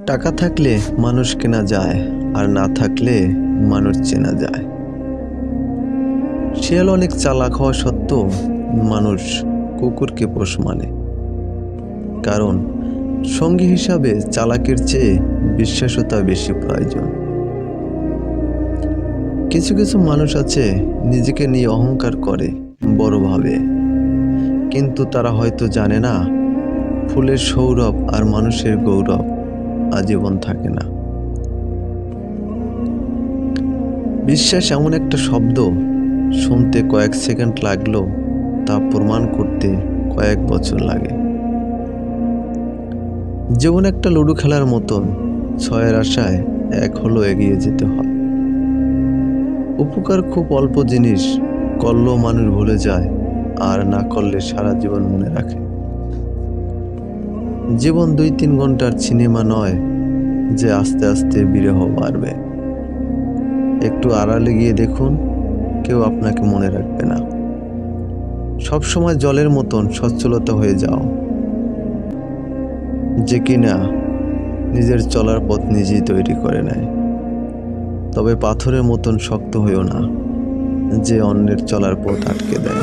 টাকা থাকলে মানুষ কেনা যায়, আর না থাকলে মানুষ চেনা যায়। শিয়াল অনেক চালাক হওয়া সত্ত্বেও মানুষ কুকুরকে পোষ মানে, কারণ সঙ্গী হিসাবে চালাকের চেয়ে বিশ্বাসতা বেশি প্রয়োজন। কিছু কিছু মানুষ আছে নিজেকে নিয়ে অহংকার করে, বড় ভাবে, কিন্তু তারা হয়তো জানে না ফুলের সৌরভ আর মানুষের গৌরব আজীবন থাকে না। বিশ্বাস এমন একটা শব্দ, শুনতে কয়েক সেকেন্ড লাগলেও তা প্রমাণ করতে কয়েক বছর লাগে। জীবন একটা লুডো খেলার মতন, 6-এর আশায় 1 হলো এগিয়ে যেতে হয়। উপকার খুব অল্প জিনিস, করলেও মানুষ ভুলে যায়, আর না করলে সারা জীবন মনে রাখে। জীবন 2-3 ঘন্টার সিনেমা নয় যে আস্তে আস্তে বিরহ বাড়বে। একটু আড়ালে গিয়ে দেখুন, কেউ আপনাকে মনে রাখবে না। সবসময় জলের মতন সচ্ছলতা হয়ে যাও, যে কিনা নিজের চলার পথ নিজেই তৈরি করে নেয়। তবে পাথরের মতন শক্ত হয়েও না, যে অন্যের চলার পথ আটকে দেয়।